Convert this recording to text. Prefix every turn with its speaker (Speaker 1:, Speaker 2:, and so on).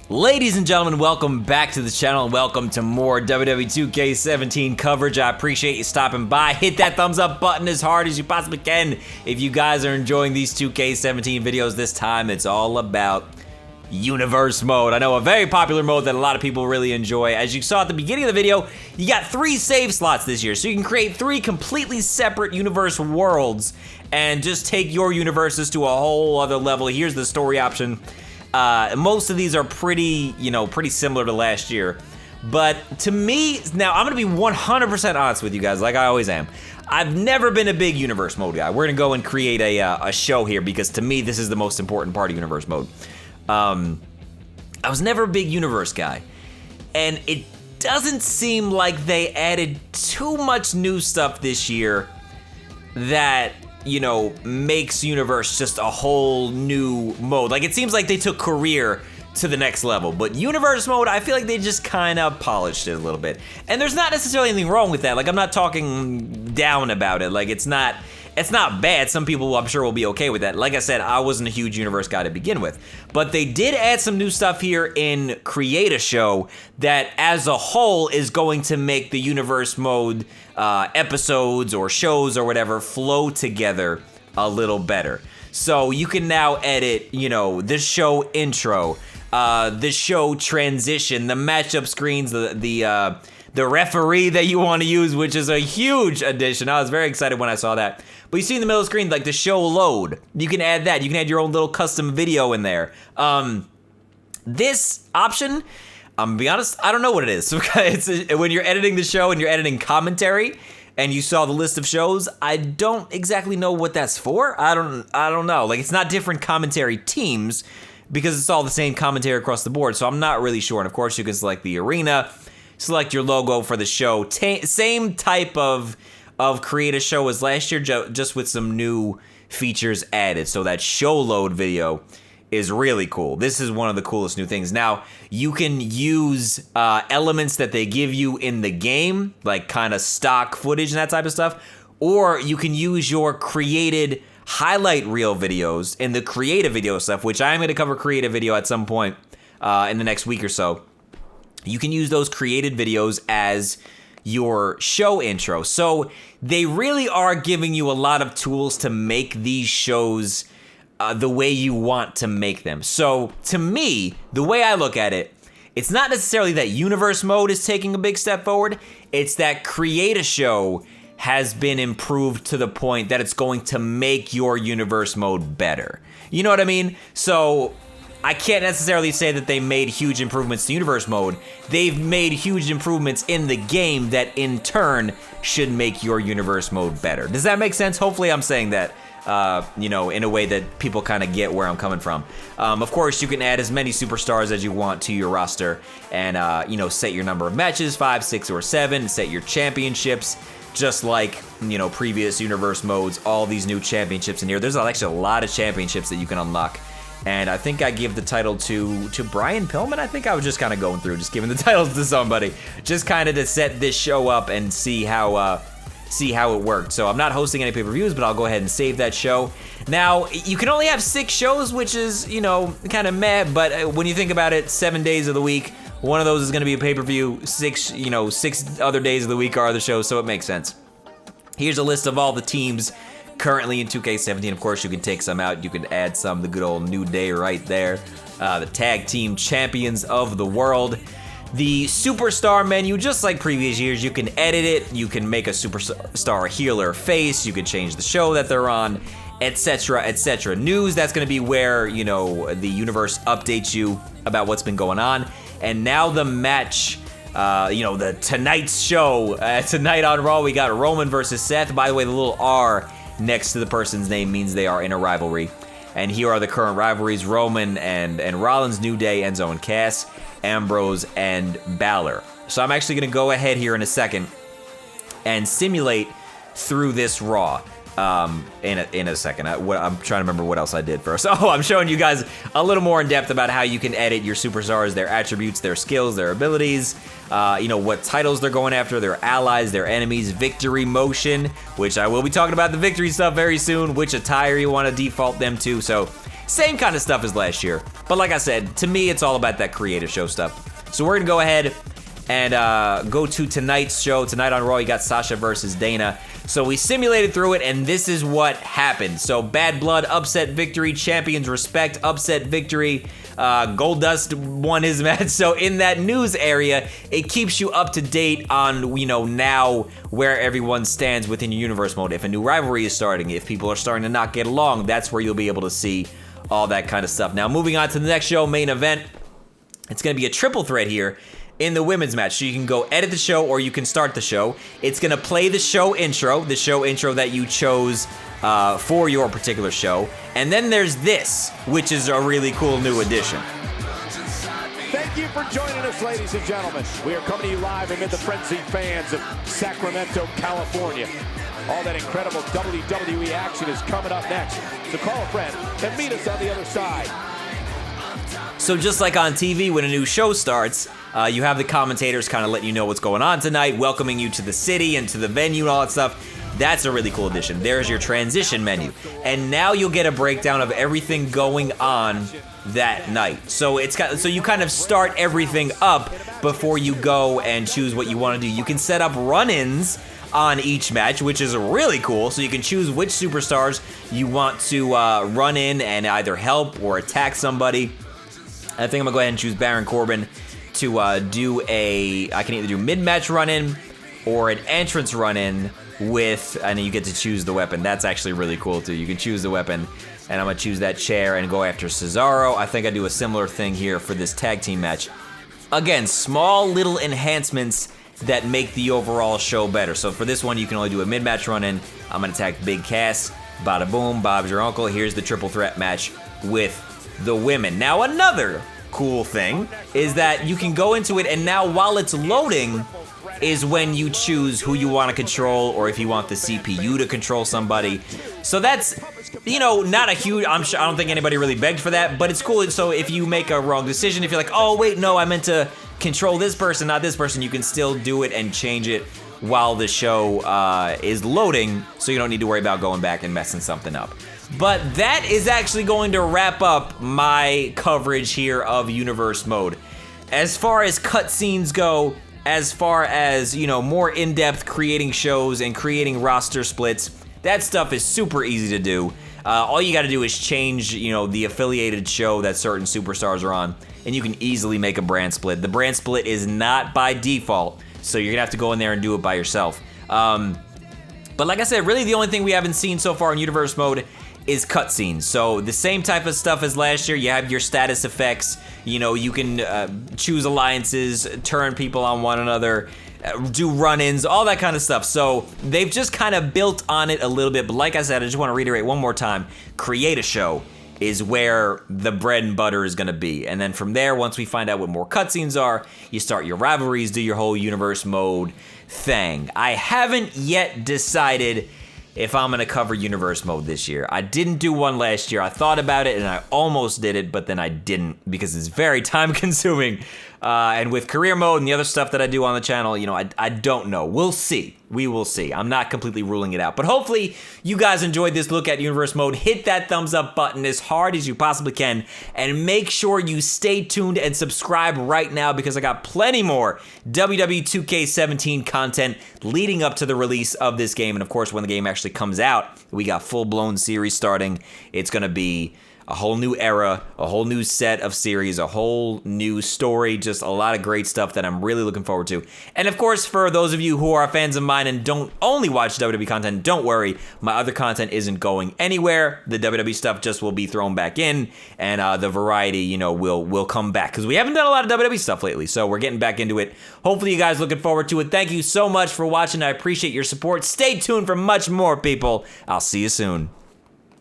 Speaker 1: Ladies and gentlemen, welcome back to the channel and welcome to more Wwe 2K17 coverage. I appreciate you stopping by. Hit that thumbs up button as hard as you possibly can if you guys are enjoying these 2K17 videos. This time it's all about Universe Mode. I know, a very popular mode that a lot of people really enjoy. As you saw at the beginning of the video, you got 3 save slots this year, so you can create 3 completely separate universe worlds and just take your universes to a whole other level. Here's the story option. Most of these are pretty similar to last year. But to me, now I'm gonna be 100% honest with you guys, like I always am. I've never been a big Universe Mode guy. We're gonna go and create a show here because to me, this is the most important part of Universe Mode. I was never a big Universe guy. And it doesn't seem like they added too much new stuff this year that, you know, makes Universe just a whole new mode. Like, it seems like they took Career to the next level, but Universe Mode, I feel like they just kind of polished it a little bit. And there's not necessarily anything wrong with that. Like, I'm not talking down about it. Like, it's not bad. Some people, I'm sure, will be okay with that. Like I said, I wasn't a huge Universe guy to begin with. But they did add some new stuff here in Create a Show that, as a whole, is going to make the Universe Mode episodes or shows or whatever flow together a little better. So you can now edit, you know, the show intro, the show transition, the matchup screens, the referee that you want to use, which is a huge addition. I was very excited when I saw that. But you see in the middle of the screen, like the show load. You can add that. You can add your own little custom video in there. This option, I'm gonna be honest, I don't know what it is. When you're editing the show and you're editing commentary, and you saw the list of shows, I don't exactly know what that's for. I don't know. Like, it's not different commentary teams because it's all the same commentary across the board. So I'm not really sure. And of course, you can select the arena, select your logo for the show. Same type of create a show as last year, just with some new features added. So that show load video is really cool. This is one of the coolest new things. Now, you can use elements that they give you in the game, like kind of stock footage and that type of stuff, or you can use your created highlight reel videos in the creative video stuff, which I'm going to cover creative video at some point in the next week or so. You can use those created videos as your show intro. So they really are giving you a lot of tools to make these shows the way you want to make them. So to me, the way I look at it, it's not necessarily that Universe Mode is taking a big step forward. It's that Create a Show has been improved to the point that it's going to make your Universe Mode better. You know what I mean? So I can't necessarily say that they made huge improvements to Universe Mode. They've made huge improvements in the game that in turn should make your Universe Mode better. Does that make sense? Hopefully I'm saying that you know, in a way that people kind of get where I'm coming from. Of course, you can add as many superstars as you want to your roster and, you know, set your number of matches, 5, 6, or 7, set your championships, just like, you know, previous Universe Modes, all these new championships in here. There's actually a lot of championships that you can unlock. And I think I give the title to Brian Pillman. I think I was just kind of going through, just giving the titles to somebody, just kind of to set this show up and see how it worked. So I'm not hosting any pay-per-views, but I'll go ahead and save that show. Now, you can only have 6 shows, which is, you know, kind of meh, but when you think about it, 7 days of the week, one of those is going to be a pay-per-view, 6 other days of the week are other shows, so it makes sense. Here's a list of all the teams currently in 2K17. Of course, you can take some out. You can add some, the good old New Day right there. The Tag Team Champions of the World. The Superstar menu, just like previous years, you can edit it. You can make a Superstar healer face. You can change the show that they're on, etc., etc. News, that's going to be where, you know, the universe updates you about what's been going on. And now the match, you know, the tonight's show. Tonight on Raw, we got Roman versus Seth. By the way, the little R next to the person's name means they are in a rivalry. And here are the current rivalries: Roman and Rollins, New Day, Enzo and Cass, Ambrose and Balor. So I'm actually going to go ahead here in a second and simulate through this Raw in a second. I'm trying to remember what else I did first. Oh, I'm showing you guys a little more in depth about how you can edit your superstars, their attributes, their skills, their abilities, you know, what titles they're going after, their allies, their enemies, victory motion, which I will be talking about the victory stuff very soon, which attire you want to default them to. So same kind of stuff as last year. But like I said, to me, it's all about that creative show stuff. So we're going to go ahead and go to tonight's show. Tonight on Raw, you got Sasha versus Dana. So we simulated through it, and this is what happened. So Bad Blood, upset victory. Champions Respect, upset victory. Goldust won his match. So in that news area, it keeps you up to date on, you know, now where everyone stands within your universe mode. If a new rivalry is starting, if people are starting to not get along, that's where you'll be able to see all that kind of stuff. Now, moving on to the next show, main event. It's going to be a triple threat here in the women's match. So you can go edit the show or you can start the show. It's going to play the show intro that you chose for your particular show. And then there's this, which is a really cool new addition.
Speaker 2: Thank you for joining us, ladies and gentlemen. We are coming to you live amid the frenzied fans of Sacramento, California. All that incredible WWE action is coming up next. So call a friend and meet us on the other side.
Speaker 1: So just like on TV, when a new show starts, you have the commentators kind of letting you know what's going on tonight, welcoming you to the city and to the venue and all that stuff. That's a really cool addition. There's your transition menu. And now you'll get a breakdown of everything going on that night. So you kind of start everything up before you go and choose what you want to do. You can set up run-ins on each match, which is really cool. So you can choose which superstars you want to run in and either help or attack somebody. I think I'm gonna go ahead and choose Baron Corbin to I can either do mid-match run-in or an entrance run-in with, and you get to choose the weapon. That's actually really cool too. You can choose the weapon, and I'm gonna choose that chair and go after Cesaro. I think I do a similar thing here for this tag team match. Again, small little enhancements that make the overall show better. So for this one, you can only do a mid-match run-in. I'm gonna attack Big Cass. Bada boom, Bob's your uncle. Here's the triple threat match with the women. Now another cool thing is that you can go into it, and now while it's loading is when you choose who you want to control or if you want the CPU to control somebody. So that's, you know, not a huge, I don't think anybody really begged for that, but it's cool. So if you make a wrong decision, if you're like, oh wait, no, I meant to control this person, not this person, you can still do it and change it while the show is loading, so you don't need to worry about going back and messing something up. But that is actually going to wrap up my coverage here of Universe Mode. As far as cutscenes go, as far as, you know, more in-depth creating shows and creating roster splits, that stuff is super easy to do. All you gotta do is change, you know, the affiliated show that certain superstars are on, and you can easily make a brand split. The brand split is not by default, so you're gonna have to go in there and do it by yourself. But like I said, really the only thing we haven't seen so far in Universe Mode is cutscenes. So the same type of stuff as last year. You have your status effects. You know, you can choose alliances, turn people on one another, do run-ins, all that kind of stuff. So they've just kind of built on it a little bit. But like I said, I just want to reiterate one more time. Create a show is where the bread and butter is going to be. And then from there, once we find out what more cutscenes are, you start your rivalries, do your whole Universe Mode thing. I haven't yet decided if I'm gonna cover Universe Mode this year. I didn't do one last year. I thought about it and I almost did it, but then I didn't because it's very time consuming. And with career mode and the other stuff that I do on the channel, you know, I don't know. We'll see. We will see. I'm not completely ruling it out. But hopefully you guys enjoyed this look at Universe Mode. Hit that thumbs up button as hard as you possibly can. And make sure you stay tuned and subscribe right now because I got plenty more Wwe 2K17 content leading up to the release of this game. And of course, when the game actually comes out, we got full-blown series starting. It's going to be a whole new era, a whole new set of series, a whole new story, just a lot of great stuff that I'm really looking forward to. And of course, for those of you who are fans of mine and don't only watch WWE content, don't worry, my other content isn't going anywhere. The WWE stuff just will be thrown back in, and the variety, you know, will come back, because we haven't done a lot of WWE stuff lately, so we're getting back into it. Hopefully you guys looking forward to it. Thank you so much for watching. I appreciate your support. Stay tuned for much more, people. I'll see you soon.